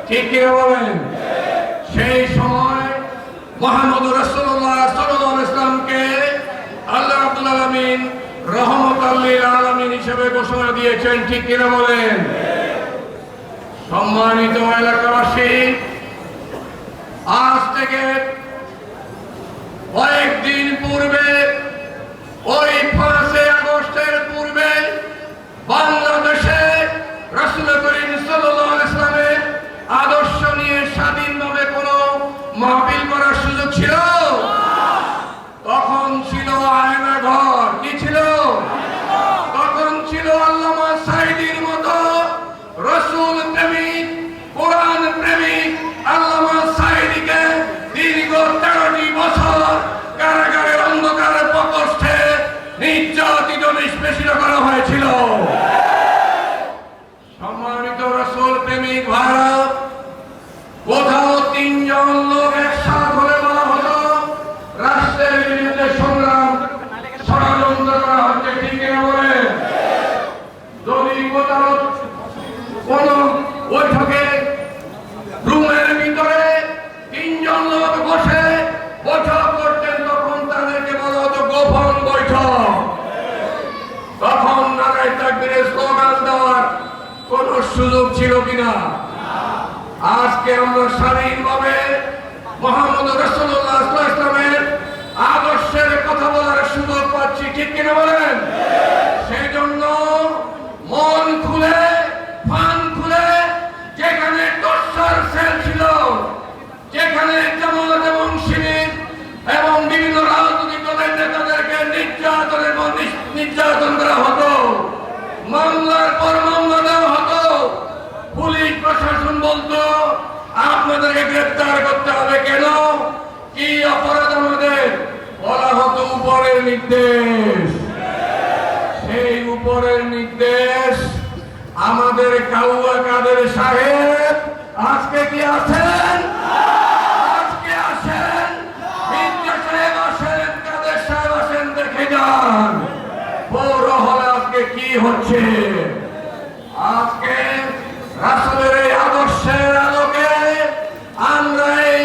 ঠিক কিনা বলেন? সেই সময় মুহাম্মদ রাসূলুল্লাহ সাল্লাল্লাহু আলাইহি ওয়াসাল্লামকে আল্লাহ রাব্বুল আলামিন রহমতাল লিল আলামিন হিসেবে ঘোষণা দিয়েছেন। ঠিক কিনা বলেন? সম্মানিত এলাকাবাসী, আজ থেকে কয়েকদিন পূর্বে, ওই 5 আগস্টের পূর্বে বাংলাদেশে রাসূল করিম সাল্লাল্লাহু আলাইহি ওয়াসাল্লামের আদর্শ নিয়ে স্বাধীনভাবে কোনো মাহফিল করার সুযোগ ছিল? তখন ছিল আয়না ঘর। কি ছিল? তখন ছিল আল্লামা সাঈদীর মতো রাসূল প্রেমিক, কোরআন প্রেমিক আল্লামা সাঈদীকে দীর্ঘ 13টি বছর কারাগারের অন্ধকারে প্রকোষ্ঠে নির্যাতিত নিষ্পেষিত করা হয়েছিল। সম্মানিত রাসূল প্রেমিক ভারত, কোথাও 3 জন লোক একসাথে হলে বলা হতো রাষ্ট্রের বিরুদ্ধে সংগ্রাম, ষড়যন্ত্র করা হচ্ছে। ঠিক কিনা বলে? যদি কোথাও কোন বৈঠকে রুমের ভিতরে 3 জন লোক বসে বৈঠক করতেন, তখন তাদেরকে বলা হতো গোপন বৈঠক। তখন নারায়ে তাকবীরের স্লোগান দেওয়ার কোন সুযোগ ছিল কিনা? আজকে আমরা স্বাধীনভাবে মুহাম্মদ রাসূলুল্লাহ সাল্লাল্লাহু আলাইহি ওয়াসাল্লামের আদর্শের কথা বলার সুযোগ পাচ্ছি। ঠিক কিনা বলেন? সেই জন্য মন খুলে, ফান খুলে, যেখানে দর্শার সেল ছিল, যেখানে জামাত এবং শিবির এবং বিভিন্ন রাজনৈতিক দলের নেতাদেরকে নির্যাতন করা হতো, মামলার পর মামলা দেওয়া হতো, পুলিশ প্রশাসন বলতো আপনাদেরকে গ্রেফতার করতে হবে। কেন? কি অপরাধ আমাদের? বলা হতো উপরের নির্দেশ। সেই উপরের নির্দেশ আমাদের কাউয়া কাদের সাহেব আজকে কি আছেন? আজকে আসেন, মির্জা সাহেব আসেন, কাদের সাহেব আসেন, দেখে যান পৌর হলে আজকে কি হচ্ছে। আজকে রাসূলের এই আদর্শের আলোকে আমরা এই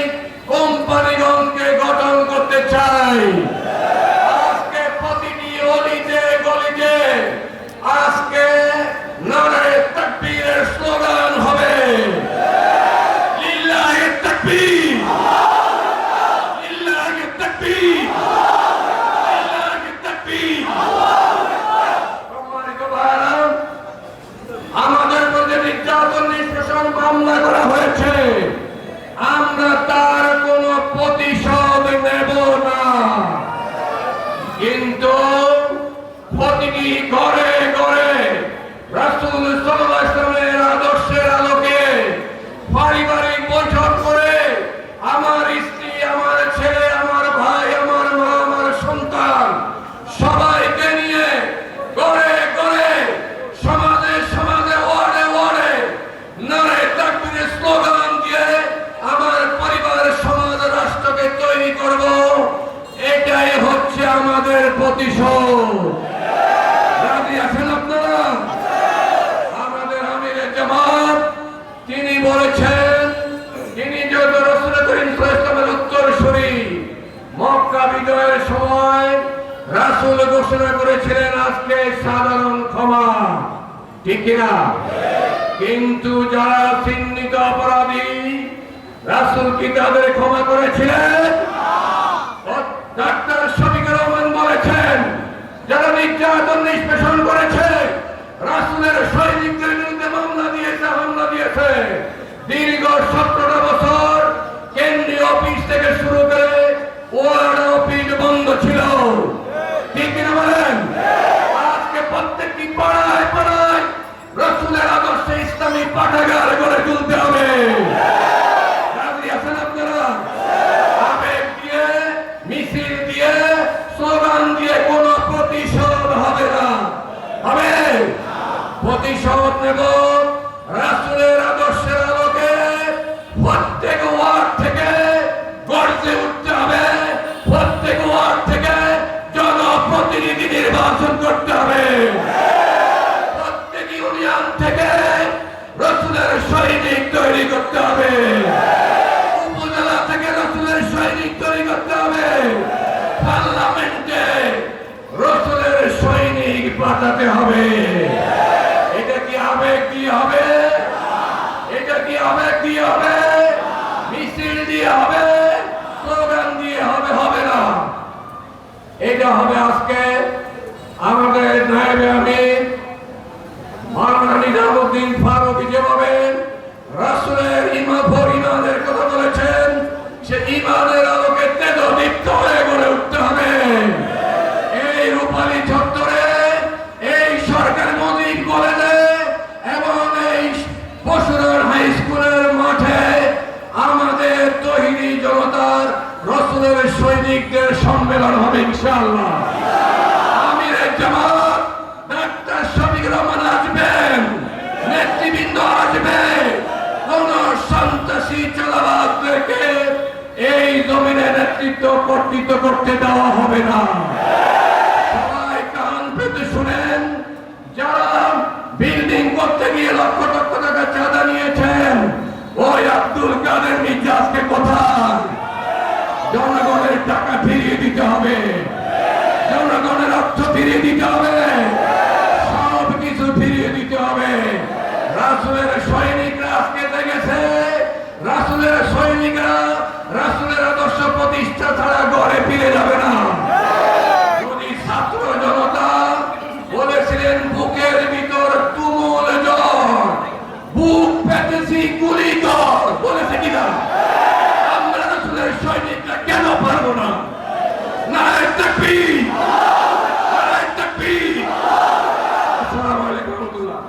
কোম্পানিগণকে গঠন করতে চাই। আজকে প্রতিটি অলিতে গলিতে আজকে নারায়ে তাকবীরের স্লোগান হবে, লিল্লাহি তাকবীর, লিল্লাহি তাকবীর, লিল্লাহি তাকবীর। সম্মানিত ভাইরা, আমাদের মধ্যে নির্যাতন নিষ্পেষণ মামলা করা হয়েছে, আমরা তার কোনো প্রতিশোধ নেব না। কিন্তু প্রতিটি ঘরে ঘরে রাসূল সাল্লাল্লাহু আলাইহি ওয়াসাল্লামের আদর্শের আলোকে পারিবারিক বৈঠক করে আমার স্ত্রী, আমার ছেলে, আমার ভাই, আমার মা, আমার সন্তান সবাইকে নিয়ে ঘরে ঘরে, সমাজে সমাজে, ওয়ার্ডে ওয়ার্ডে নারায়ে তাকবীরের স্লোগান দিয়ে আমার পরিবার, সমাজ, রাষ্ট্রকে তৈরি করব। এটাই হচ্ছে আমাদের প্রতিশোধ। রাজি আছেন আপনারা? আমাদের আমিরে জামাত তিনি বলেছেন, তিনি যেহেতু রাসূল করিম সাল্লাল্লাহু আলাইহি ওয়াসাল্লামের উত্তরসূরি, মক্কা বিজয়ের সময় রাসূল ঘোষণা করেছিলেন আজকে সাধারণ ক্ষমা। ঠিক কিনা? কিন্তু যারা চিহ্নিত অপরাধী, রাসূল কি তাদের ক্ষমা করেছিলেন? ডাক্তার শফিকুর রহমান বলেছেন, যারা নির্যাতন নিষ্পেষণ করেছে, রাসূলের সৈনিকদের বিরুদ্ধে মামলা দিয়েছে, হামলা দিয়েছে, দীর্ঘ 17টা বছর কেন্দ্রীয় অফিস থেকে শুরু করে ওয়ার্ড অফিস বন্ধ ছিল। ঠিক কিনা বলেন? আজকে প্রত্যেকটি পাড়ায় পাড়ায় রাসূলের আদর্শে ইসলামী পাঠাগার গড়ে তুলতে হবে। রাজি আছেন আপনারা? আবেগ দিয়ে, মিছিল দিয়ে, স্লোগান দিয়ে কোনো প্রতিশোধ হবে না। হবে? প্রতিশোধ নেব রাসূলের আদর্শের আলোকে। প্রত্যেক ওয়ার্ড থেকে গর্জে উঠতে হবে, প্রত্যেক ওয়ার্ড থেকে জনপ্রতিনিধি নির্বাচন করতে হবে, প্রত্যেক ইউনিয়ন থেকে রাসূলের সৈনিক তৈরি করতে উপজেলা থেকে রাসূলের সৈনিক তৈরি করতে হবে, পার্লামেন্টে রাসূলের সৈনিক পাঠাতে হবে। এটা কি আবেগ দিয়ে হবে? এটা কি আবেগ দিয়ে হবে? মিছিল দিয়ে হবে? স্লোগান দিয়ে হবে? হবে না। এটা হবে আজকে আমাদের নায়েবে আমির মাওলানা নিজামুদ্দিন ফারুকী যেভাবে রাসূলের ইমানের কথা বলেছেন, সে ইমানের আলোকে তেজদীপ্ত হয়ে গড়ে উঠতে হবে। এই রূপালী চত্বরে, এই সরকারি মজিদ কলেজে এবং এই পশুরার হাই স্কুলের মাঠে আমাদের তহিদি জনতার রাসূলের সৈনিকদের সম্মেলন হবে ইনশাআল্লাহ। আমিরের জামাত ডাক্তার শফিক রহমান আসবেন, নেতৃবৃন্দ আসবে। কোন সন্ত্রাসী চালাবাজদেরকে এই জমিনে নেতৃত্ব কর্তৃত্ব করতে দেওয়া হবে না। সবাই কান পেতে শুনেন, যারা বিল্ডিং করতে গিয়ে লক্ষ লক্ষ টাকা চাঁদা নিয়েছেন, ওই আব্দুল কাদের মির্জা আজকে কোথায়? জনগণের টাকা ফিরিয়ে দিতে হবে, জনগণের অর্থ ফিরিয়ে দিতে হবে, সব কিছু ফিরিয়ে দিতে হবে। রাসূলের সৈনিকরা আজকে দেখেছে, রাসূলের সৈনিকরা রাসূলের আদর্শ প্রতিষ্ঠা ছাড়া ঘরে ফিরে যাবে না। যদি ছাত্র জনতা বলেছিলেন বুকের ভিতর তুমুল জ্বর, বুক পেতেছি গুলি কর, বলেছে কিনা? আমরা রাসূলের সৈনিকরা কেন পারবো না? নারে তাকবীর, নারে তাকবীর। আসসালামু আলাইকুম ওয়া রাহমাতুল্লাহ।